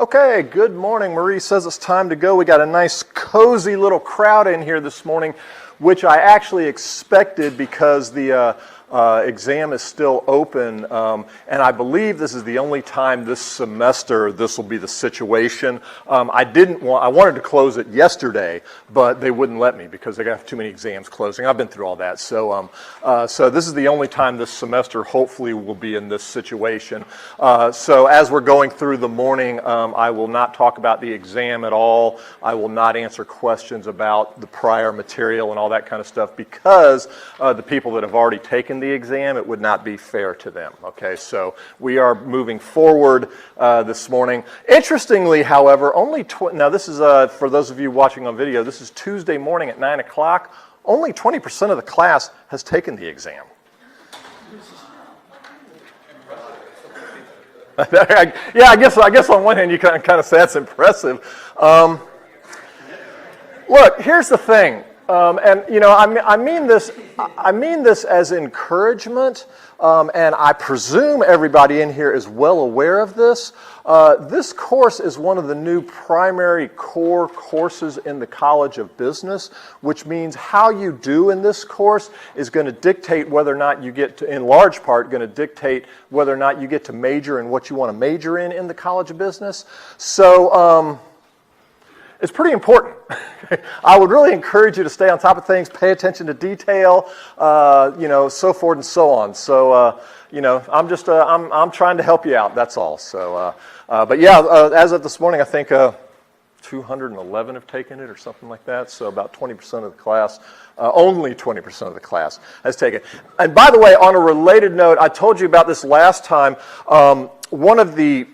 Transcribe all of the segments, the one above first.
Okay, good morning. Marie says it's time to go. We got a nice cozy little crowd in here this morning, which I actually expected because the exam is still open, and I believe this is the only time this semester this will be the situation. I wanted to close it yesterday, but they wouldn't let me because they got too many exams closing. I've been through all that, so this is the only time this semester hopefully will be in this situation. So as we're going through the morning, I will not talk about the exam at all. I will not answer questions about the prior material and all that kind of stuff because the people that have already taken the exam, it would not be fair to them. Okay, so we are moving forward this morning. Interestingly, however, now this is for those of you watching on video, this is Tuesday morning at 9 o'clock. Only 20% of the class has taken the exam. Yeah, I guess on one hand you kind of say that's impressive. Look, here's the thing. And you know, I mean this as encouragement, and I presume everybody in here is well aware of this. This course is one of the new primary core courses in the College of Business, which means how you do in this course is going to dictate whether or not you get to, in large part, going to dictate whether or not you get to major in what you want to major in the College of Business. So, it's pretty important. I would really encourage you to stay on top of things, pay attention to detail, so forth and so on. So, I'm just I'm trying to help you out. That's all. So, but yeah, as of this morning, I think 211 have taken it or something like that. So about 20% of the class, only 20% of the class has taken it. And by the way, on a related note, I told you about this last time. One of the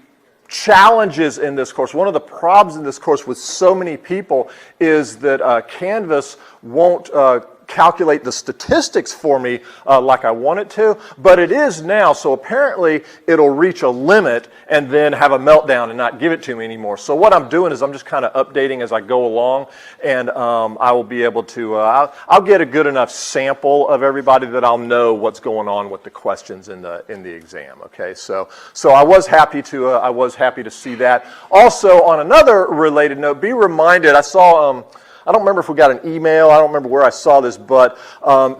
challenges in this course, one of the problems in this course with so many people is that Canvas won't calculate the statistics for me like I want it to, but it is now, so apparently it'll reach a limit and then have a meltdown and not give it to me anymore. So what I'm doing is I'm just kind of updating as I go along, and I will be able to, I'll get a good enough sample of everybody that I'll know what's going on with the questions in the exam. Okay, so I was happy to see that. Also, on another related note, be reminded, I saw I don't remember if we got an email, I don't remember where I saw this, but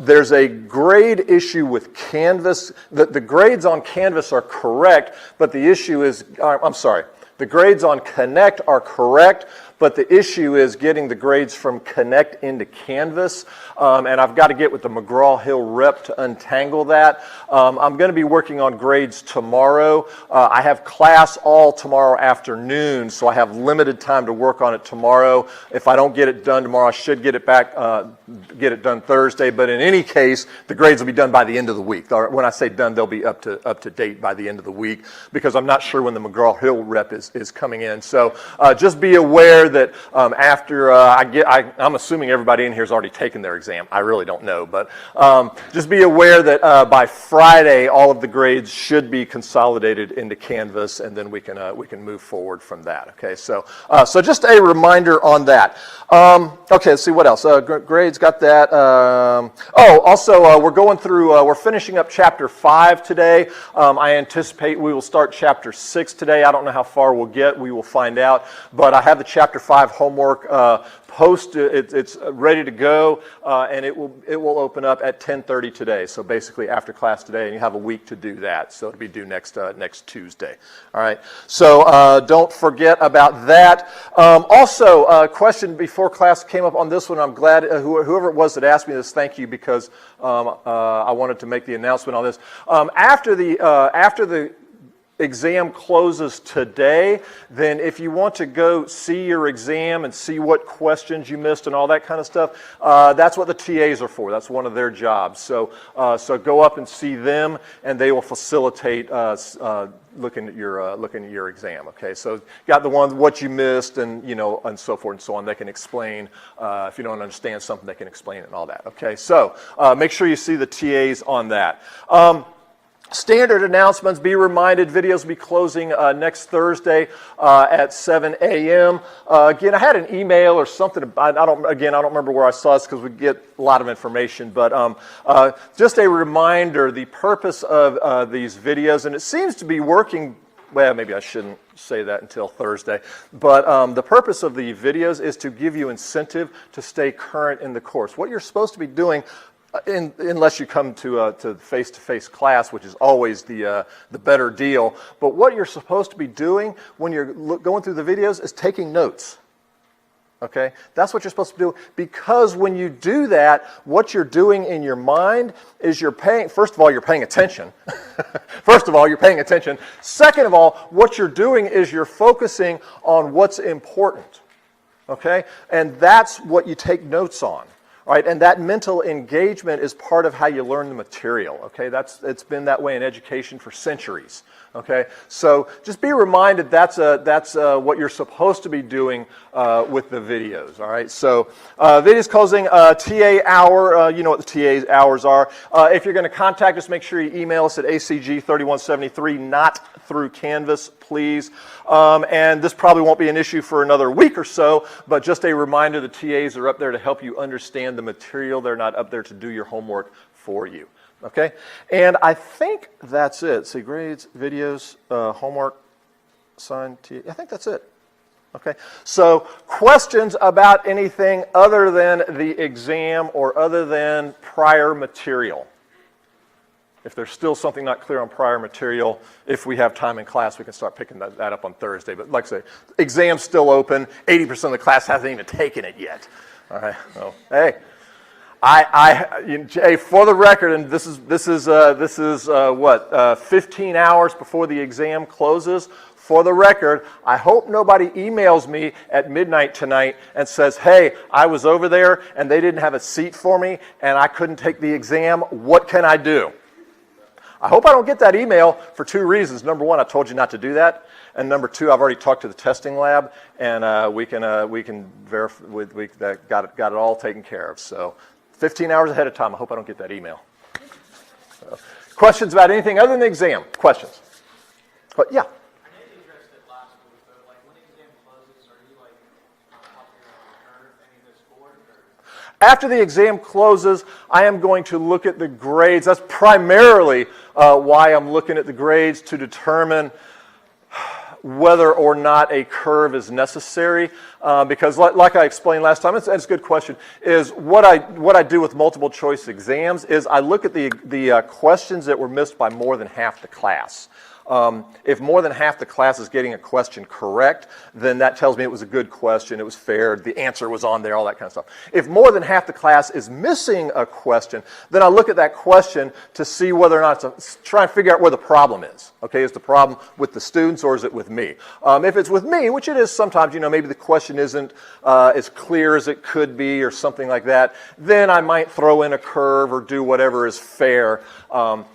there's a grade issue with Canvas. The grades on Canvas are correct, but the issue is, the grades on Connect are correct, but the issue is getting the grades from Connect into Canvas, and I've got to get with the McGraw-Hill rep to untangle that. I'm going to be working on grades tomorrow. I have class all tomorrow afternoon, so I have limited time to work on it tomorrow. If I don't get it done tomorrow, I should get it done Thursday, but in any case, the grades will be done by the end of the week. Or when I say done, they'll be up to date by the end of the week, because I'm not sure when the McGraw-Hill rep is coming in. So just be aware that after I'm assuming everybody in here has already taken their exam. I really don't know, but just be aware that by Friday all of the grades should be consolidated into Canvas, and then we can move forward from that. Okay, so just a reminder on that. Okay, let's see what else. Grades, got that. Also we're going through. We're finishing up chapter 5 today. I anticipate we will start chapter 6 today. I don't know how far we'll get. We will find out. But I have the chapter 5 homework it's ready to go, and it will open up at 10:30 today. So basically after class today, and you have a week to do that. So it'll be due next Tuesday. All right. So don't forget about that. Also, a question before class came up on this one. I'm glad whoever it was that asked me this. Thank you, because I wanted to make the announcement on this. After the exam closes today, then if you want to go see your exam and see what questions you missed and all that kind of stuff, that's what the TAs are for. That's one of their jobs. So go up and see them, and they will facilitate looking at your exam. Okay, so got the one what you missed, and and so forth and so on. They can explain if you don't understand something, they can explain it and all that. Okay, so make sure you see the TAs on that. Standard announcements, be reminded, videos will be closing next Thursday at 7 a.m. Again, I had an email or something, I don't remember where I saw this because we get a lot of information, but just a reminder, the purpose of these videos, and it seems to be working well, maybe I shouldn't say that until Thursday. But the purpose of the videos is to give you incentive to stay current in the course. What you're supposed to be doing, unless you come to face-to-face class, which is always the better deal. But what you're supposed to be doing when you're going through the videos is taking notes. Okay, that's what you're supposed to do, because when you do that, what you're doing in your mind is first of all, you're paying attention. First of all, you're paying attention. Second of all, what you're doing is you're focusing on what's important. Okay, and that's what you take notes on. Right, and that mental engagement is part of how you learn the material. Okay, it's been that way in education for centuries. Okay, so just be reminded that's what you're supposed to be doing with the videos. All right, so videos closing, TA hour. You know what the TA hours are. If you're going to contact us, make sure you email us at acg3173, not through Canvas, please. And this probably won't be an issue for another week or so, but just a reminder, the TAs are up there to help you understand the material. They're not up there to do your homework for you. Okay, and I think that's it. See, grades, videos, homework, assigned TA. I think that's it. Okay, so questions about anything other than the exam or other than prior material? If there's still something not clear on prior material, if we have time in class, we can start picking that up on Thursday. But like I say, exam's still open. 80% of the class hasn't even taken it yet. All right. So hey, for the record, and this is what 15 hours before the exam closes. For the record, I hope nobody emails me at midnight tonight and says, hey, I was over there and they didn't have a seat for me and I couldn't take the exam. What can I do? I hope I don't get that email for two reasons. Number one, I told you not to do that. And number two, I've already talked to the testing lab and we can verify, that got it all taken care of. So 15 hours ahead of time, I hope I don't get that email. So, questions about anything other than the exam? Questions? But yeah. After the exam closes, I am going to look at the grades. That's primarily why I'm looking at the grades, to determine whether or not a curve is necessary. Because like I explained last time, it's a good question, is what I do with multiple choice exams is I look at the questions that were missed by more than half the class. If more than half the class is getting a question correct, then that tells me it was a good question, it was fair, the answer was on there, all that kind of stuff. If more than half the class is missing a question, then I look at that question to see whether or not to try and figure out where the problem is. Okay, is the problem with the students or is it with me? If it's with me, which it is sometimes, maybe the question isn't as clear as it could be or something like that, then I might throw in a curve or do whatever is fair.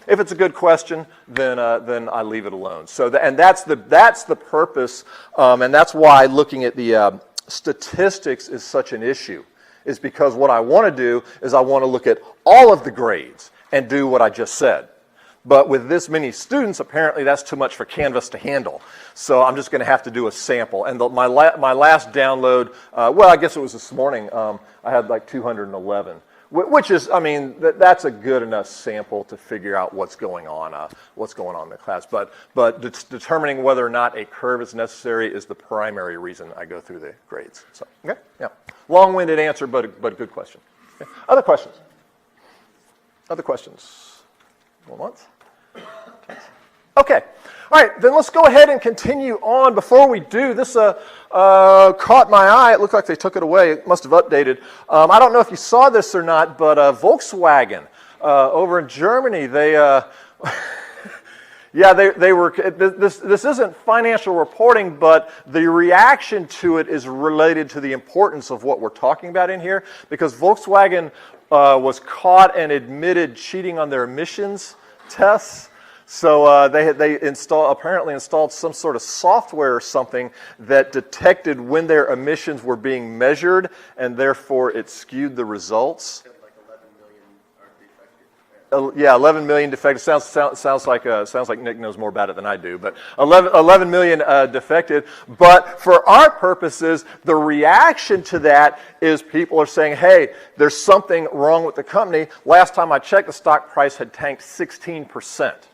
If it's a good question, then I leave it alone. So, that's the purpose, and that's why looking at the statistics is such an issue. Is because what I want to do is I want to look at all of the grades and do what I just said. But with this many students, apparently that's too much for Canvas to handle. So I'm just going to have to do a sample. And my last download, well, I guess it was this morning. I had like 211. Which is, that's a good enough sample to figure out what's going on in the class. But determining whether or not a curve is necessary is the primary reason I go through the grades. So, okay, yeah, long-winded answer, but a good question. Okay. Other questions? Other questions? One once? Okay. All right, then let's go ahead and continue on. Before we do, this caught my eye. It looked like they took it away. It must have updated. I don't know if you saw this or not, but Volkswagen over in Germany, they were. This isn't financial reporting, but the reaction to it is related to the importance of what we're talking about in here, because Volkswagen was caught and admitted cheating on their emissions tests. So they apparently installed some sort of software or something that detected when their emissions were being measured, and therefore it skewed the results. Like 11 million are defective. Yeah, 11 million defective. Sounds like Nick knows more about it than I do. But 11 million defected. But for our purposes, the reaction to that is people are saying, "Hey, there's something wrong with the company." Last time I checked, the stock price had tanked 16%.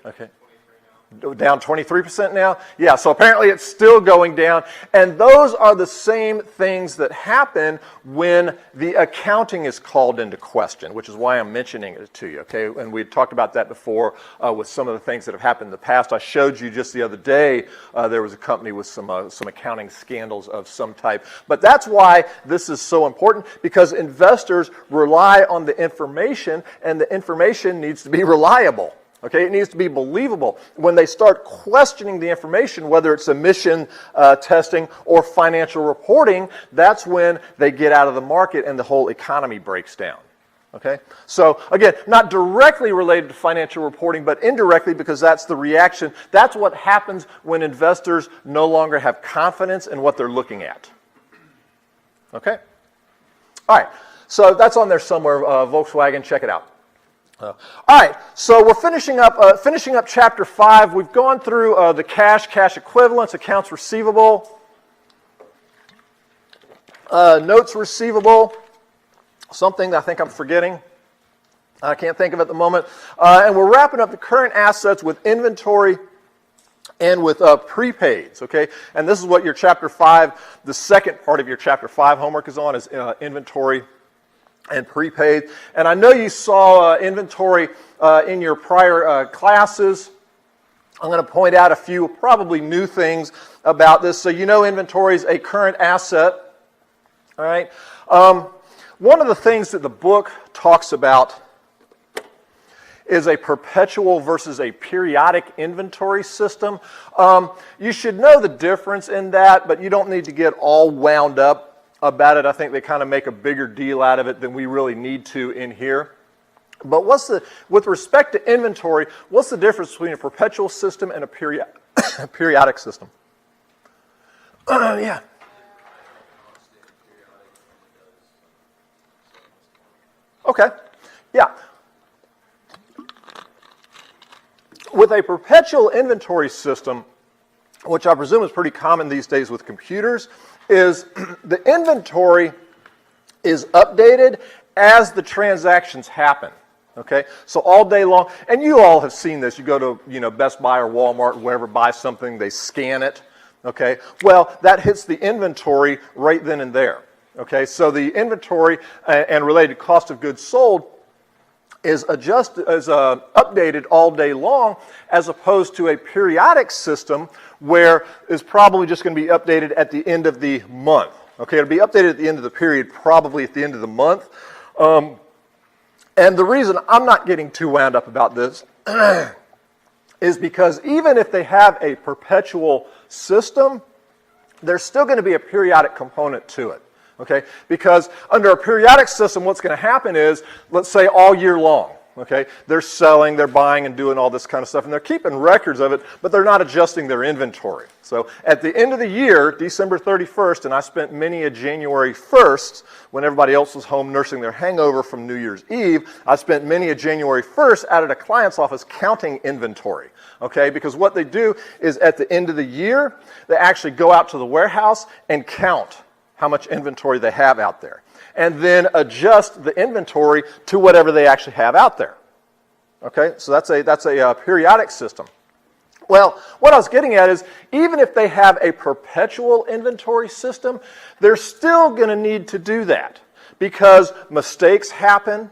Okay. Down 23% now? Yeah, so apparently it's still going down. And those are the same things that happen when the accounting is called into question, which is why I'm mentioning it to you, okay? And we talked about that before with some of the things that have happened in the past. I showed you just the other day there was a company with some accounting scandals of some type. But that's why this is so important, because investors rely on the information, and the information needs to be reliable. Okay, it needs to be believable. When they start questioning the information, whether it's emission testing or financial reporting, that's when they get out of the market and the whole economy breaks down. Okay, so again, not directly related to financial reporting, but indirectly, because that's the reaction. That's what happens when investors no longer have confidence in what they're looking at. Okay, all right, so that's on there somewhere, Volkswagen, check it out. All right, so we're finishing up chapter 5. We've gone through the cash equivalents, accounts receivable, notes receivable, something that I think I'm forgetting. I can't think of it at the moment. And we're wrapping up the current assets with inventory and with prepaids, okay? And this is what your chapter 5, the second part of your chapter 5 homework is on, is inventory and prepaid. And I know you saw inventory in your prior classes. I'm going to point out a few probably new things about this. So you know inventory is a current asset. All right. One of the things that the book talks about is a perpetual versus a periodic inventory system. You should know the difference in that, but you don't need to get all wound up about it. I think they kind of make a bigger deal out of it than we really need to in here. But with respect to inventory, what's the difference between a perpetual system and a periodic system? Yeah. Okay. Yeah. With a perpetual inventory system, which I presume is pretty common these days with computers, is the inventory is updated as the transactions happen. Okay, so all day long, and you all have seen this. You go to Best Buy or Walmart, wherever, buy something, they scan it. Okay, well that hits the inventory right then and there. Okay, so the inventory and related cost of goods sold is updated all day long, as opposed to a periodic system where it's probably just going to be updated at the end of the month. Okay, it'll be updated at the end of the period, probably at the end of the month. And the reason I'm not getting too wound up about this is because even if they have a perpetual system, there's still going to be a periodic component to it. Okay, because under a periodic system, what's going to happen is, let's say all year long, okay, they're selling, they're buying and doing all this kind of stuff, and they're keeping records of it, but they're not adjusting their inventory. So at the end of the year, December 31st, and I spent many a January 1st, when everybody else was home nursing their hangover from New Year's Eve, I spent many a January 1st out at a client's office counting inventory. Okay, because what they do is at the end of the year, they actually go out to the warehouse and count how much inventory they have out there, and then adjust the inventory to whatever they actually have out there. Okay, so that's a periodic system. Well, what I was getting at is, even if they have a perpetual inventory system, they're still going to need to do that, because mistakes happen,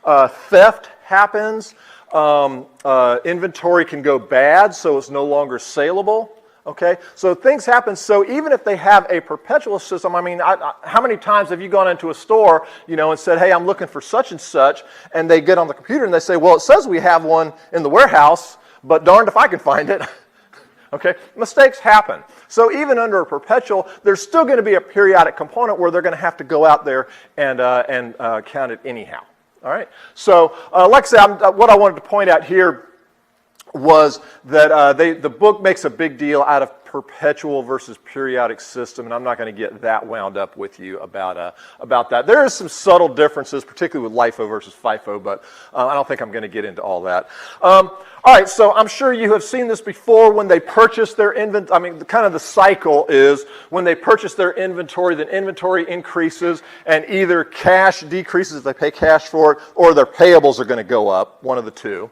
theft happens, inventory can go bad, so it's no longer saleable. Okay, so things happen. So even if they have a perpetual system, I mean, how many times have you gone into a store, and said, hey, I'm looking for such and such, and they get on the computer and they say, well, it says we have one in the warehouse, but darned if I can find it. Okay, mistakes happen. So even under a perpetual, there's still going to be a periodic component where they're going to have to go out there and count it anyhow. All right, so like I said, what I wanted to point out here was that the book makes a big deal out of perpetual versus periodic system, and I'm not going to get that wound up with you about that. There is some subtle differences, particularly with LIFO versus FIFO, but I don't think I'm going to get into all that. All right, so I'm sure you have seen this before. When they purchase their inventory, I mean, kind of the cycle is when they purchase their inventory, then inventory increases, and either cash decreases if they pay cash for it, or their payables are going to go up, one of the two.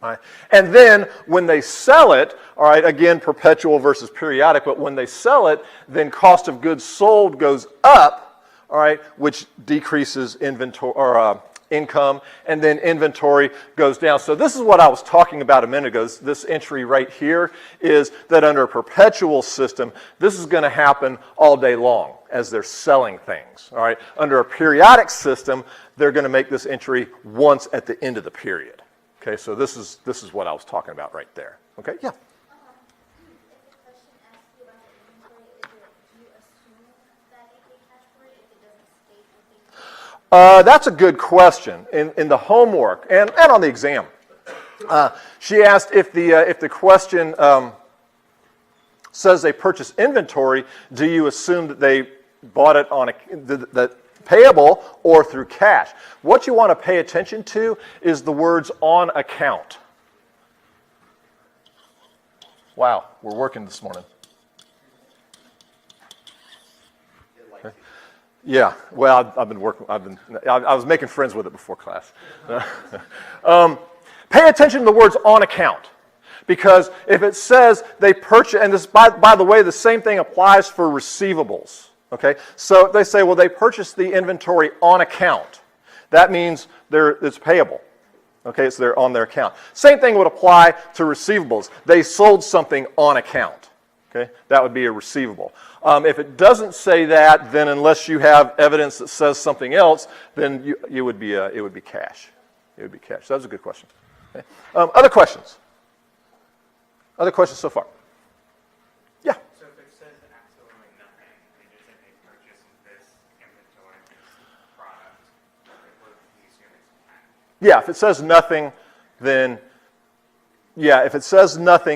All right. And then when they sell it, all right, again, perpetual versus periodic, but when they sell it, then cost of goods sold goes up, all right, which decreases inventory or income, and then inventory goes down. So this is what I was talking about a minute ago. This entry right here is that under a perpetual system, this is going to happen all day long as they're selling things. All right. Under a periodic system, they're going to make this entry once at the end of the period. Okay, so this is what I was talking about right there. Okay, yeah. That's a good question. In the homework and on the exam, she asked if the question says they purchase inventory, do you assume that they bought it on that payable or through cash? What you want to pay attention to is the words on account. Wow, we're working this morning. Okay. Yeah, well, I've been working. I was making friends with it before class. Pay attention to the words on account, because if it says they purchase, and this, by the way, the same thing applies for receivables. Okay, so if they say, well, they purchased the inventory on account, that means it's payable. Okay, so they're on their account. Same thing would apply to receivables. They sold something on account. Okay, that would be a receivable. If it doesn't say that, then unless you have evidence that says something else, then it would be cash. It would be cash. So that was a good question. Okay. Other questions? Other questions so far? Yeah. So if it says absolutely nothing, they just said they purchased this inventory, this product, what do you assume it's cash? Yeah, if it says nothing,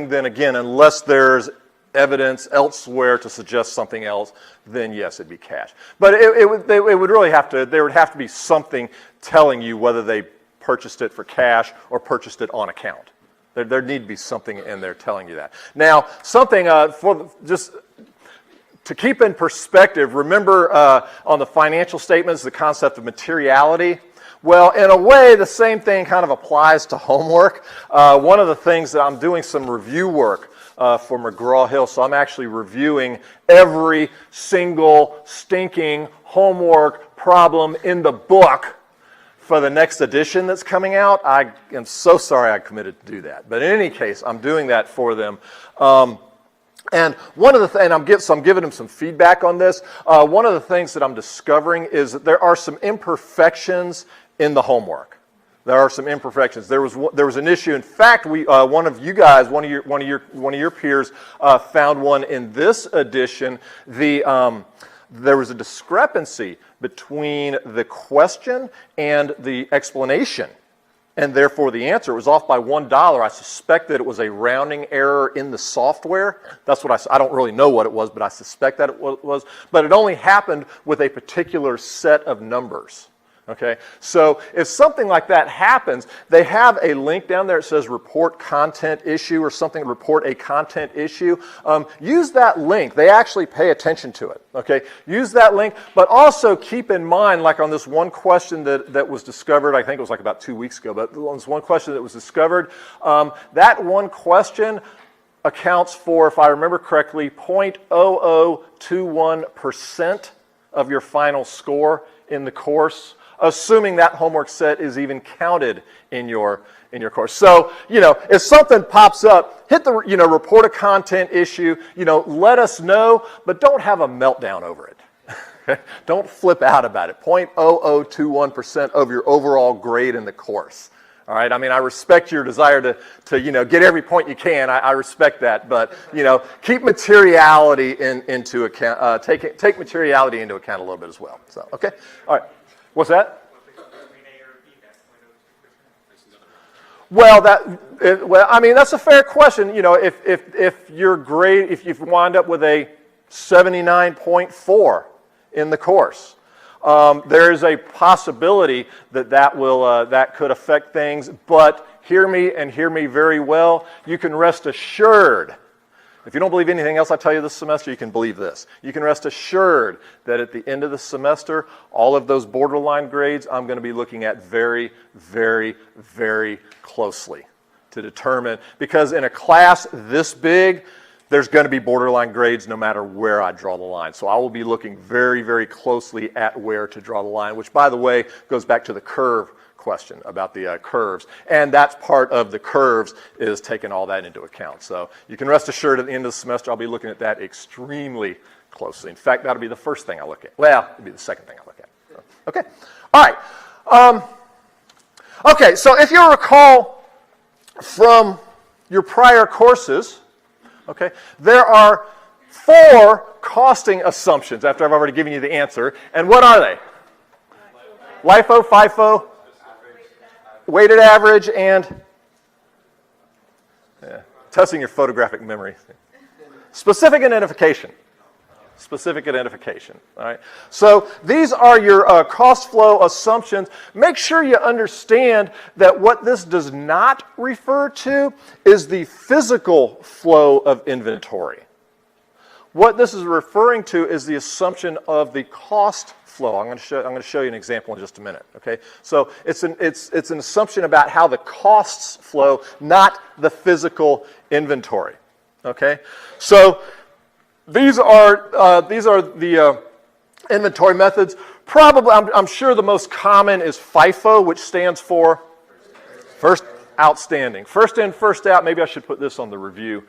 then again, unless there's evidence elsewhere to suggest something else, then yes, it'd be cash. But it would really have to, there would have to be something telling you whether they purchased it for cash or purchased it on account. There need to be something in there telling you that. Now, something just to keep in perspective, remember on the financial statements, the concept of materiality. Well, in a way, the same thing kind of applies to homework. One of the things that I'm doing some review work for McGraw-Hill, so I'm actually reviewing every single stinking homework problem in the book for the next edition that's coming out. I am so sorry I committed to do that. But in any case, I'm doing that for them. And one of the I'm giving them some feedback on this. One of the things that I'm discovering is that there are some imperfections in the homework. There are some imperfections. There was an issue. In fact, one of your peers found one in this edition. There was a discrepancy between the question and the explanation, and therefore the answer was off by $1. I suspect that it was a rounding error in the software. That's what I don't really know what it was, but I suspect that it was. But it only happened with a particular set of numbers. Okay, so if something like that happens, they have a link down there that says report content issue or something, report a content issue. Use that link. They actually pay attention to it. Okay, use that link, but also keep in mind, like on this one question that was discovered, I think it was like about 2 weeks ago, but on this one question that was discovered, that one question accounts for, if I remember correctly, 0.0021% of your final score in the course, assuming that homework set is even counted in your course. So, if something pops up, hit the, report a content issue, let us know, but don't have a meltdown over it. Don't flip out about it. 0.0021% of your overall grade in the course. All right, I mean, I respect your desire to get every point you can. I respect that, but keep materiality into account. Take materiality into account a little bit as well. So, okay, all right. What's that? Well, that's a fair question. If your grade, if you wind up with a 79.4 in the course, there is a possibility that could affect things. But hear me very well. You can rest assured. If you don't believe anything else I tell you this semester, you can believe this. You can rest assured that at the end of the semester, all of those borderline grades I'm going to be looking at very, very, very closely. to determine, because in a class this big, there's going to be borderline grades no matter where I draw the line. So I will be looking very, very closely at where to draw the line, which, by the way, goes back to the curve question about the curves. And that's part of the curves, is taking all that into account. So you can rest assured at the end of the semester, I'll be looking at that extremely closely. In fact, that'll be the first thing I look at. Well, it'll be the second thing I look at. So, okay. All right. Okay, so if you recall from your prior courses, okay, there are 4 costing assumptions after I've already given you the answer. And what are they? LIFO, FIFO, weighted average, and testing your photographic memory. Specific identification. Specific identification. All right. So these are your cost flow assumptions. Make sure you understand that what this does not refer to is the physical flow of inventory. What this is referring to is the assumption of the cost flow. I'm going to show you an example in just a minute. Okay. So it's an assumption about how the costs flow, not the physical inventory. Okay. So these are the inventory methods. Probably, I'm sure the most common is FIFO, which stands for First Outstanding. First in, first out. Maybe I should put this on the review